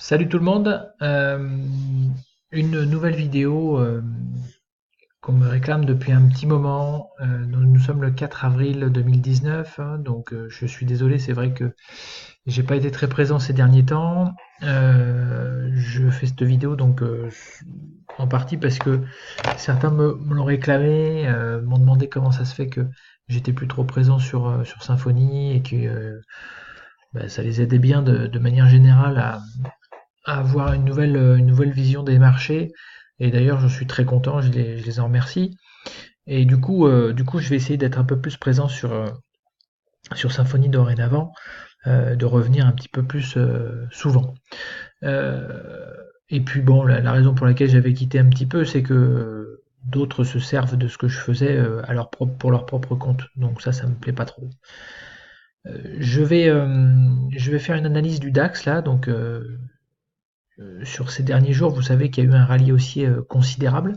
Salut tout le monde, une nouvelle vidéo qu'on me réclame depuis un petit moment. Nous sommes le 4 avril 2019, hein, donc je suis désolé, c'est vrai que j'ai pas été très présent ces derniers temps. Je fais cette vidéo donc en partie parce que certains me l'ont réclamé, m'ont demandé comment ça se fait que j'étais plus trop présent sur Symfony et que ça les aidait bien de manière générale à avoir une nouvelle vision des marchés. Et d'ailleurs, je suis très content, je les en remercie. Et du coup, je vais essayer d'être un peu plus présent sur Symfony dorénavant, de revenir un petit peu plus souvent. Euh, et puis bon, la raison pour laquelle j'avais quitté un petit peu, c'est que d'autres se servent de ce que je faisais pour leur propre compte. Donc ça me plaît pas trop. Je vais faire une analyse du DAX là, donc sur ces derniers jours, vous savez qu'il y a eu un rallye haussier considérable.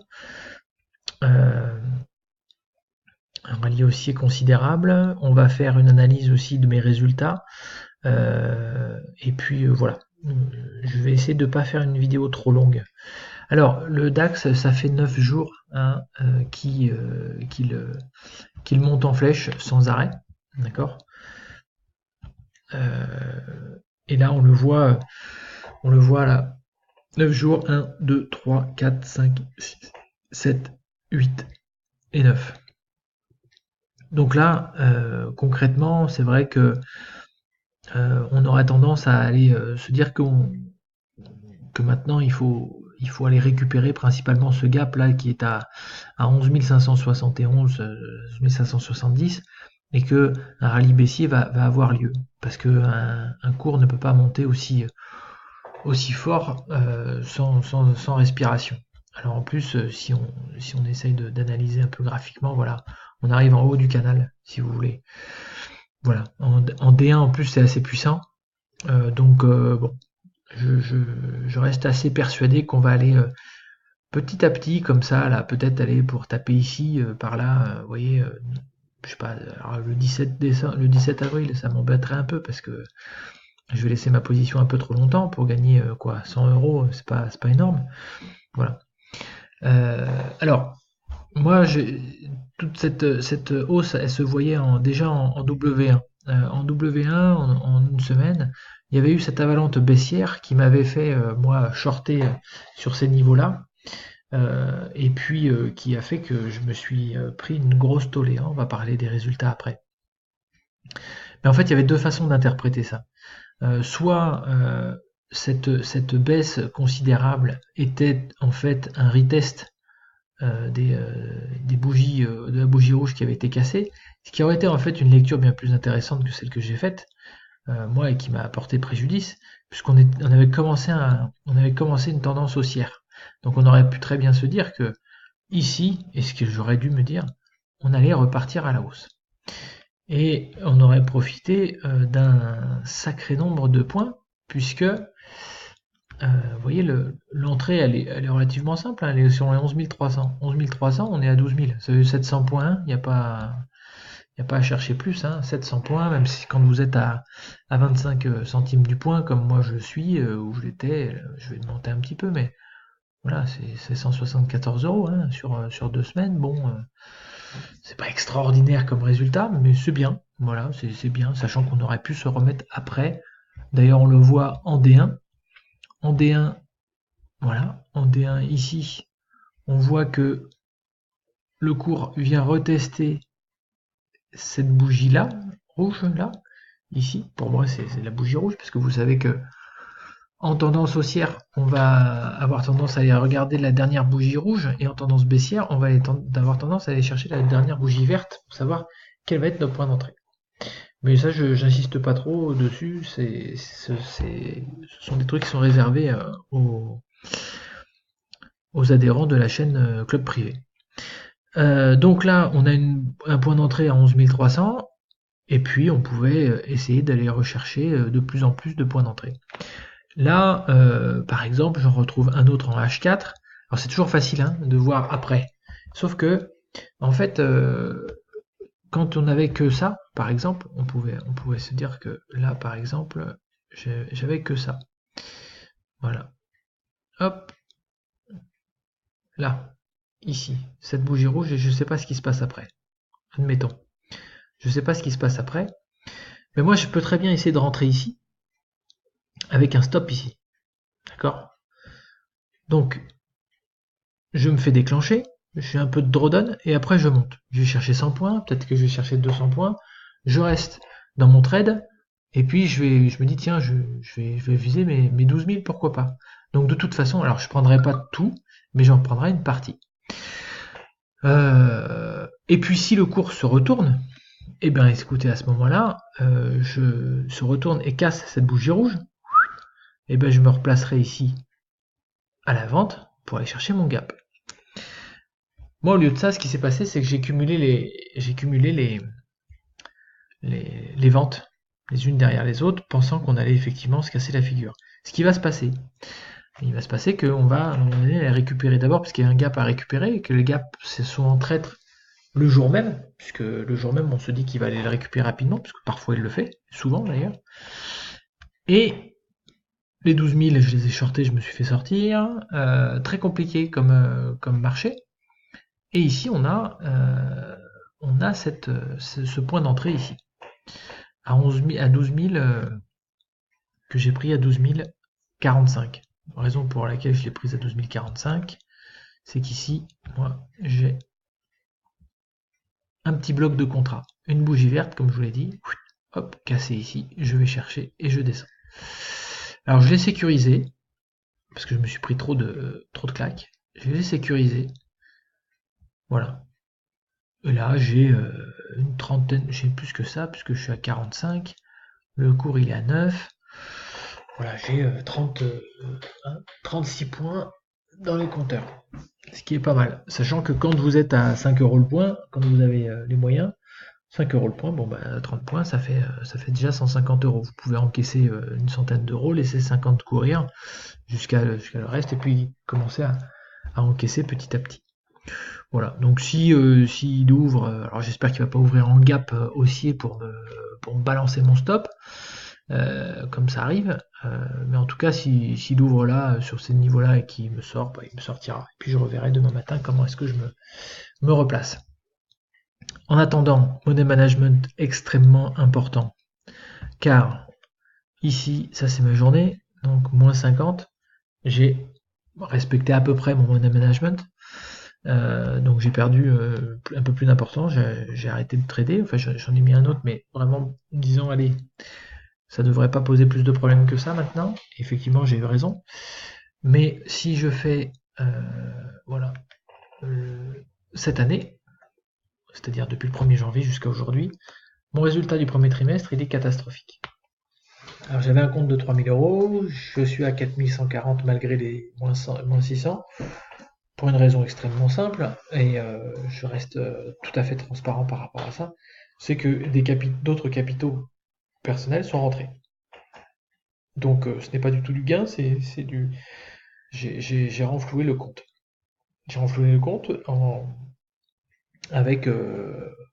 Euh, un rallye haussier considérable. On va faire une analyse aussi de mes résultats. Et puis voilà. Je vais essayer de ne pas faire une vidéo trop longue. Alors, le DAX, ça fait 9 jours hein, qu'il monte en flèche sans arrêt. D'accord. Et là, on le voit là. 9 jours, 1, 2, 3, 4, 5, 6, 7, 8 et 9. Donc là, concrètement, c'est vrai que on aurait tendance à aller se dire que maintenant il faut aller récupérer principalement ce gap là qui est à 11 571, 11 570 et que un rallye baissier va avoir lieu parce que un cours ne peut pas monter aussi fort sans respiration. Alors en plus, si on essaye d'analyser un peu graphiquement, voilà, on arrive en haut du canal, si vous voulez. Voilà, en D1 en plus c'est assez puissant, donc bon, je, je, je reste assez persuadé qu'on va aller petit à petit comme ça, là, peut-être aller pour taper ici, par là, vous voyez, je sais pas, alors le 17 avril, ça m'embêterait un peu parce que je vais laisser ma position un peu trop longtemps pour gagner quoi, 100 euros, c'est pas énorme, voilà. Euh, alors, moi, toute cette hausse, elle se voyait déjà en W1. En W1, en une semaine, il y avait eu cette avalanche baissière qui m'avait fait, moi, shorter sur ces niveaux-là, et puis qui a fait que je me suis pris une grosse tollée, hein. On va parler des résultats après. Mais en fait, il y avait deux façons d'interpréter ça. Soit cette baisse considérable était en fait un retest des bougies, de la bougie rouge qui avait été cassée, ce qui aurait été en fait une lecture bien plus intéressante que celle que j'ai faite, moi, et qui m'a apporté préjudice, on avait commencé une tendance haussière. Donc on aurait pu très bien se dire que ici, et ce que j'aurais dû me dire, on allait repartir à la hausse. Et on aurait profité d'un sacré nombre de points, puisque vous voyez, l'entrée, elle est relativement simple, hein, elle est sur les 11 300. 11 300, on est à 12 000. Ça veut dire 700 points, il n'y a pas à chercher plus. Hein, 700 points, même si quand vous êtes à 25 centimes du point, comme moi je suis, où je l'étais, je vais monter un petit peu, mais voilà, c'est 174 euros hein, sur 2 semaines. Bon, c'est pas extraordinaire comme résultat, mais c'est bien. Voilà, c'est bien, sachant qu'on aurait pu se remettre après. D'ailleurs, on le voit en D1. En D1, voilà, en D1 ici, on voit que le cours vient retester cette bougie-là, rouge, là, ici. Pour moi, c'est la bougie rouge, parce que vous savez que en tendance haussière, on va avoir tendance à aller regarder la dernière bougie rouge, et en tendance baissière, on va avoir tendance à aller chercher la dernière bougie verte pour savoir quel va être notre point d'entrée. Mais ça, j'insiste pas trop dessus, ce sont des trucs qui sont réservés aux adhérents de la chaîne Club Privé. Donc là, on a un point d'entrée à 11 300, et puis on pouvait essayer d'aller rechercher de plus en plus de points d'entrée. Là, par exemple, j'en retrouve un autre en H4. Alors c'est toujours facile hein, de voir après. Sauf que, en fait, quand on n'avait que ça, par exemple, on pouvait se dire que là, par exemple, j'avais que ça. Voilà. Hop. Là. Ici. Cette bougie rouge et je ne sais pas ce qui se passe après. Admettons. Je ne sais pas ce qui se passe après. Mais moi, je peux très bien essayer de rentrer ici. Avec un stop ici. D'accord? Donc, je me fais déclencher. Je fais un peu de drawdown et après je monte. Je vais chercher 100 points. Peut-être que je vais chercher 200 points. Je reste dans mon trade. Et puis je me dis tiens, je vais viser mes 12 000, pourquoi pas. Donc de toute façon, alors je prendrai pas tout, mais j'en prendrai une partie. Et puis si le cours se retourne, et bien écoutez, à ce moment-là, je se retourne et casse cette bougie rouge, et bien je me replacerai ici à la vente pour aller chercher mon gap. Moi, au lieu de ça, ce qui s'est passé, c'est que j'ai cumulé les ventes les unes derrière les autres, pensant qu'on allait effectivement se casser la figure. Ce qui va se passer, il va se passer qu'on va à un moment donné les récupérer d'abord parce qu'il y a un gap à récupérer et que les gaps c'est souvent traître le jour même, puisque le jour même on se dit qu'il va aller le récupérer rapidement, parce que parfois il le fait, souvent d'ailleurs. Et les 12 000 je les ai shortés, je me suis fait sortir, très compliqué comme marché. Et ici on a ce point d'entrée ici, à 12 000 que j'ai pris à 12 045. La raison pour laquelle je l'ai prise à 12 045, c'est qu'ici, moi, j'ai un petit bloc de contrat, une bougie verte, comme je vous l'ai dit, hop, cassé ici, je vais chercher et je descends. Alors je l'ai sécurisé, parce que je me suis pris trop de claques, je l'ai sécurisé, voilà. Et là, j'ai une trentaine, j'ai plus que ça, puisque je suis à 45, le cours il est à 9, voilà, j'ai 36 points dans les compteurs. Ce qui est pas mal. Sachant que quand vous êtes à 5 euros le point, quand vous avez les moyens, 5 euros le point, bon bah 30 points, ça fait déjà 150 euros. Vous pouvez encaisser une centaine d'euros, laisser 50 courir jusqu'à le reste et puis commencer à encaisser petit à petit. Voilà, donc s'il ouvre, alors j'espère qu'il va pas ouvrir en gap haussier pour me balancer mon stop, comme ça arrive, mais en tout cas s'il ouvre là sur ces niveaux là et qu'il me sort, bah, il me sortira, et puis je reverrai demain matin comment est-ce que je me replace. En attendant, money management extrêmement important, car ici ça c'est ma journée, donc moins 50, j'ai respecté à peu près mon money management, donc j'ai perdu un peu plus d'important, j'ai arrêté de trader, enfin j'en ai mis un autre, mais vraiment disons allez, ça devrait pas poser plus de problèmes que ça maintenant. Effectivement, j'ai eu raison. Mais si je fais voilà cette année, c'est-à-dire depuis le 1er janvier jusqu'à aujourd'hui, mon résultat du premier trimestre, il est catastrophique. Alors j'avais un compte de 3 000 euros, je suis à 4 140 malgré les moins 600, pour une raison extrêmement simple, et je reste tout à fait transparent par rapport à ça, c'est que d'autres capitaux personnels sont rentrés. Donc ce n'est pas du tout du gain, c'est du... J'ai renfloué le compte. J'ai renfloué le compte avec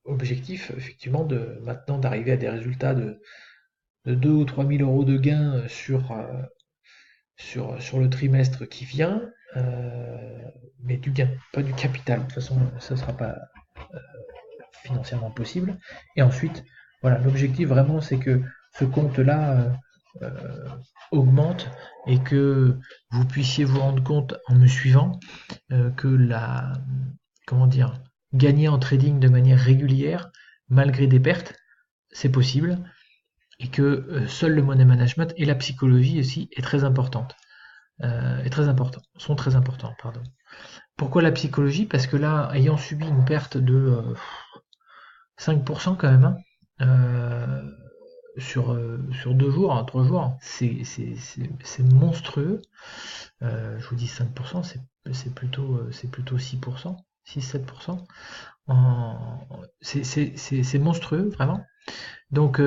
objectif effectivement maintenant d'arriver à des résultats de 2 ou 3 000 euros de gain sur le trimestre qui vient, mais du gain, pas du capital. De toute façon, ça ne sera pas financièrement possible. Et ensuite, voilà, l'objectif vraiment c'est que ce compte-là augmente et que vous puissiez vous rendre compte en me suivant que gagner en trading de manière régulière malgré des pertes, c'est possible et que seul le money management et la psychologie aussi est très importante. Sont très importants, pardon. Pourquoi la psychologie? Parce que là, ayant subi une perte de 5% quand même, sur 2 jours, 3 jours, c'est monstrueux. Je vous dis 5%, c'est plutôt 6%, 6-7%. C'est monstrueux, vraiment. Donc,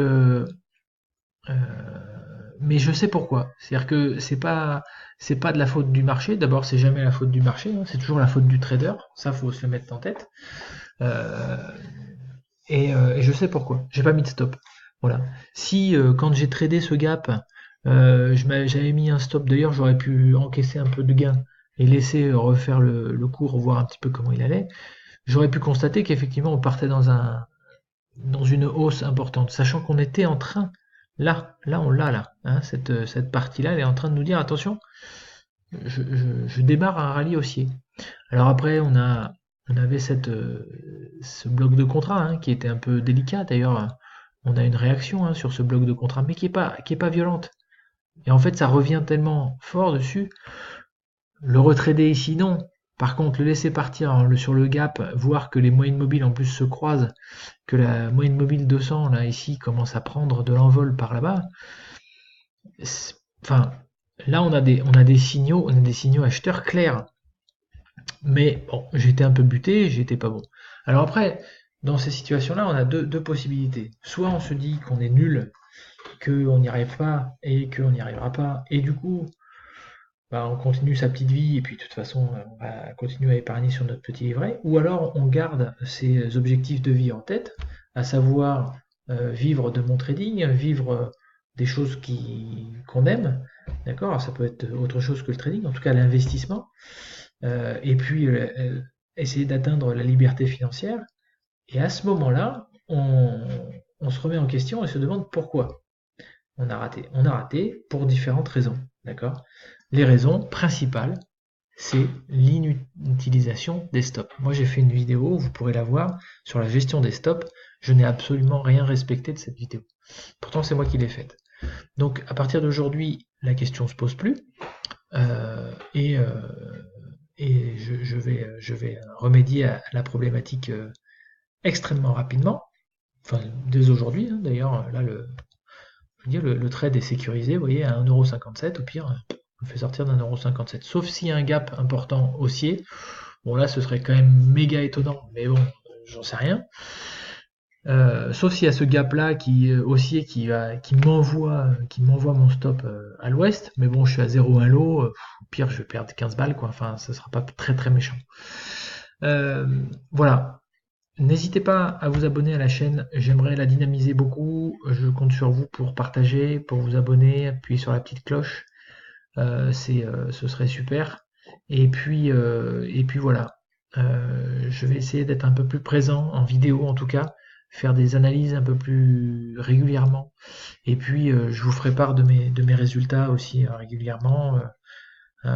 mais je sais pourquoi. C'est-à-dire que c'est pas de la faute du marché. D'abord, c'est jamais la faute du marché, hein. C'est toujours la faute du trader. Ça, faut se le mettre en tête. Et je sais pourquoi. J'ai pas mis de stop. Voilà. Si quand j'ai tradé ce gap, J'avais mis un stop, d'ailleurs j'aurais pu encaisser un peu de gain et laisser refaire le cours, voir un petit peu comment il allait. J'aurais pu constater qu'effectivement on partait dans une hausse importante, sachant qu'on était en train, là on l'a là, hein, cette partie-là, elle est en train de nous dire attention, je démarre un rallye haussier. Alors après, on avait ce bloc de contrat hein, qui était un peu délicat. D'ailleurs, on a une réaction hein, sur ce bloc de contrat, mais qui est pas violente. Et en fait, ça revient tellement fort dessus. Le retrader ici, non. Par contre, le laisser partir hein, sur le gap, voir que les moyennes mobiles en plus se croisent, que la moyenne mobile 200 là ici commence à prendre de l'envol par là-bas. Enfin, là on a des signaux acheteurs clairs. Mais bon, j'étais un peu buté, j'étais pas bon. Alors après, dans ces situations-là, on a deux possibilités. Soit on se dit qu'on est nul, qu'on n'y arrive pas et qu'on n'y arrivera pas, et du coup, bah, on continue sa petite vie, et puis de toute façon, on va continuer à épargner sur notre petit livret. Ou alors on garde ses objectifs de vie en tête, à savoir vivre de mon trading, vivre des choses qu'on aime, d'accord? Alors, ça peut être autre chose que le trading, en tout cas l'investissement. Et puis essayer d'atteindre la liberté financière. Et à ce moment-là, on se remet en question et se demande pourquoi on a raté. On a raté pour différentes raisons, d'accord? Les raisons principales, c'est l'inutilisation des stops. Moi, j'ai fait une vidéo, vous pourrez la voir, sur la gestion des stops. Je n'ai absolument rien respecté de cette vidéo. Pourtant, c'est moi qui l'ai faite. Donc, à partir d'aujourd'hui, la question ne se pose plus. Euh, et euh, et je vais remédier à la problématique extrêmement rapidement, enfin dès aujourd'hui hein, d'ailleurs, là je veux dire, le trade est sécurisé, vous voyez, à 1,57€, au pire, on fait sortir d'1,57€, sauf s'il y a un gap important haussier, bon là ce serait quand même méga étonnant, mais bon, j'en sais rien. Sauf s'il y a ce gap là haussier qui m'envoie mon stop à l'ouest, mais bon je suis à 0,1 lot, au pire je vais perdre 15 balles quoi, enfin ça sera pas très très méchant. Voilà, n'hésitez pas à vous abonner à la chaîne, j'aimerais la dynamiser beaucoup, je compte sur vous pour partager, pour vous abonner, appuyer sur la petite cloche, ce serait super. Et puis voilà, je vais essayer d'être un peu plus présent en vidéo en tout cas, faire des analyses un peu plus régulièrement. Et puis je vous ferai part de mes résultats aussi régulièrement.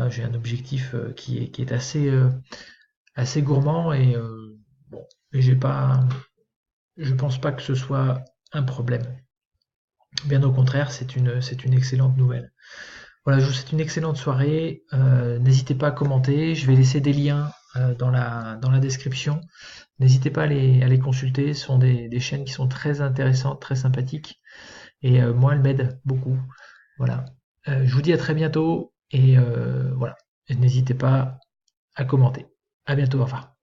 J'ai un objectif qui est assez gourmand et bon, et je pense pas que ce soit un problème. Bien au contraire, c'est une excellente nouvelle. Voilà, je vous souhaite une excellente soirée. N'hésitez pas à commenter. Je vais laisser des liens dans la description. N'hésitez pas à les consulter. Ce sont des chaînes qui sont très intéressantes, très sympathiques. Et moi, elles m'aident beaucoup. Voilà. Je vous dis à très bientôt. Et voilà. Et n'hésitez pas à commenter. À bientôt. Au revoir.